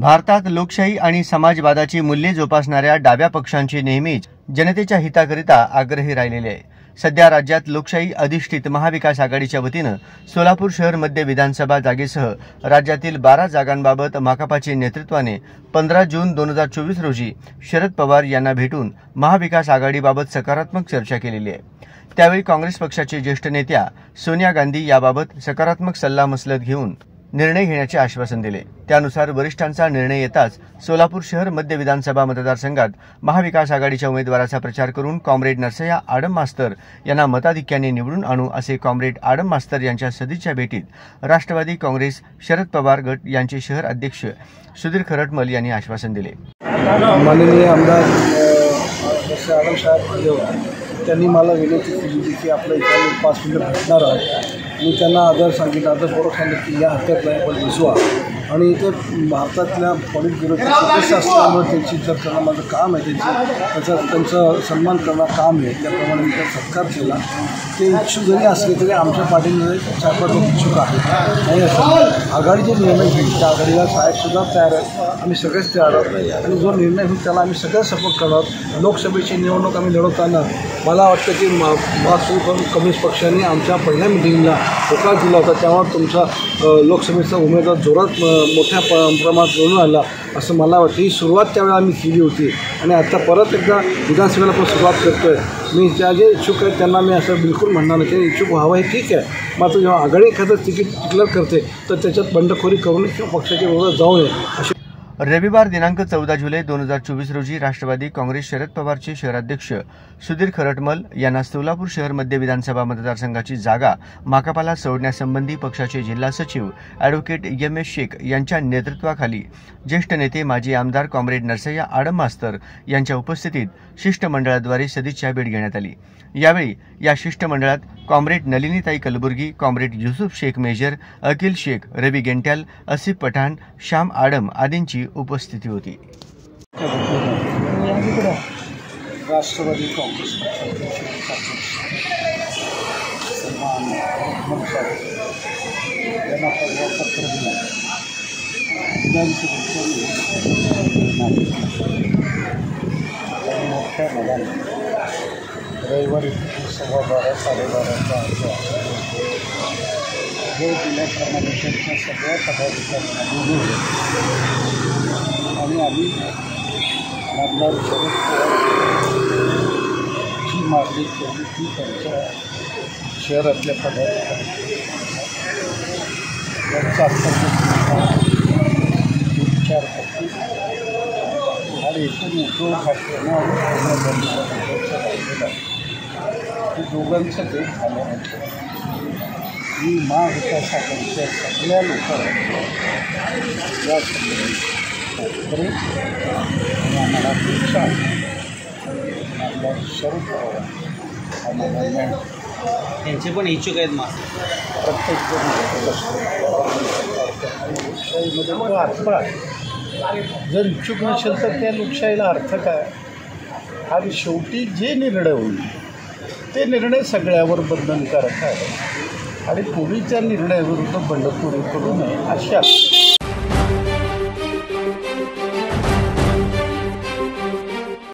भारतात लोकशाही आणि समाजवादाची मूल्ये जोपासणाऱ्या डाव्या पक्षांची नेहमीच जनतेच्या हिताकरिता आग्रही राहिलेले आहे। सध्या राज्यात लोकशाही अधिष्ठित महाविकास आघाडीच्या वतीनं सोलापूर शहर मध्य विधानसभा जागेसह राज्यातील 12 जागांबाबत माकपाचे नेतृत्वाने 15 जून 2024 रोजी शरद पवार यांना भेटून महाविकास आघाडीबाबत सकारात्मक चर्चा केलेली आहे। त्यावेळी काँग्रेस पक्षाचे ज्येष्ठ नेत्या सोनिया गांधी याबाबत सकारात्मक सल्लामसलत घेऊन निर्णय घेण्याचे आश्वासन दिले। त्यानुसार वरिष्ठांचा निर्णय येताच सोलापूर शहर मध्य विधानसभा मतदारसंघात महाविकास आघाडीच्या उमेदवाराचा प्रचार करून कॉम्रेड नरसय्या आडम मास्तर यांना मताधिक्याने निवडून आणू असे कॉम्रेड आडम मास्तर यांच्या सदिच्छा भेटीत राष्ट्रवादी काँग्रेस शरद पवार गट यांचे शहर अध्यक्ष सुधीर खरटमल यांनी आश्वासन दिले। माननीय आमदार आडम साहेब त्यांनी मला विनंती केली की आपल्या इथे 5 मिनिटं भेटणार आहे। मी त्यांना आदर सांगितलं, आदरपूर्वक सांगितलं की या हक्कात नाही पण बसवा आणि इथे भारतातल्या पॉलिट ब्युरोचे सदस्य असल्यामुळे त्यांची इज्जत करणं माझं काम आहे, त्यांचा सन्मान करणं काम आहे। त्याप्रमाणे मी त्यांचा सत्कार केला। ते इच्छुक जरी असले तरी आमच्या पार्टीमध्ये 4-5 लोक इच्छुक आहेत आणि आघाडीचे निर्णय घेईल त्या आघाडीला साहेबसुद्धा तयार आहेत, आम्ही सगळेच तयार आहोत आणि जो निर्णय होईल त्याला आम्ही सगळ्या सपोर्ट करणार। लोकसभेची निवडणूक आम्ही लढवताना मला वाटतं की मार्क्सवादी कम्युनिस्ट पक्षाने आमच्या पहिल्या मिटिंगला होकार दिला होता, तेव्हा तुमचा लोकसभेचा उमेदवार जोरात मोठ्या प्रमाणात निवडून आला असं मला वाटतं। ही सुरुवात त्यावेळेला आम्ही केली होती आणि आता परत एकदा विधानसभेला पण सुरुवात करतो आहे। मी ज्या जे इच्छुक आहेत त्यांना मी असं बिलकुल म्हणणार नाही, ते इच्छुक व्हावं हे ठीक आहे, मात्र जेव्हा आघाडी एखादं तिकीट डिक्लेअर करते तर त्याच्यात बंडखोरी करून किंवा पक्षाच्या विरोधात जाऊ नये अशी। रविवार दिनांक 14 जुलै 2024 रोजी राष्ट्रवादी काँग्रेस शरद पवारचे शहराध्यक्ष सुधीर खरटमल यांना सोलापूर शहर मध्य विधानसभा मतदारसंघाची जागा माकपाला सोडण्यासंबंधी पक्षाचे जिल्हा सचिव ॲडव्होकेट एम.एस. शेख यांच्या नेतृत्वाखाली ज्येष्ठ नेते माजी आमदार कॉम्रेड नरसय्या आडम मास्तर यांच्या उपस्थितीत शिष्टमंडळाद्वारे सदिच्छा भेट घेण्यात आली। यावेळी या शिष्टमंडळात कॉम्रेड नलिनीताई कलबुर्गी, कॉम्रेड युसुफ शेख मेजर, अकिल शेख, रवी गेंट्याल, असिफ पठाण, श्याम आडम आदींची उपस्थिती होती। राष्ट्रवादी काँग्रेस रविवारी 12:15-12:30 वेळ दिल्याप्रमाणे त्यांच्या सगळ्या पदाधिकाऱ्यांना आणि आम्ही आमदार शरद पवार जी मागणी केली ती त्यांच्या शहरातल्या पदाधिकारी त्यांचा उपचार करतील आणि एकूण उद्धव ठाकरेंना राहिलेला हे दोघांचं भेट झाल्यानंतर मी महाविकास आघाडीच्या सगळ्या लोकांना या ठाकरे आणि आम्हाला अपेक्षा आमदार शरद पवार आम्हाला त्यांचे पण इच्छुक आहेत मा लोकशाहीमध्ये अर्थ आहे। जर इच्छुक नसेल तर त्या लोकशाहीला अर्थ काय? आणि शेवटी जे निर्णय होईल ते निर्णय सगळ्यावर बंधनकारक आहे आणि पूर्वीच्या निर्णयाविरुद्ध बंडखोरी करू नये अशा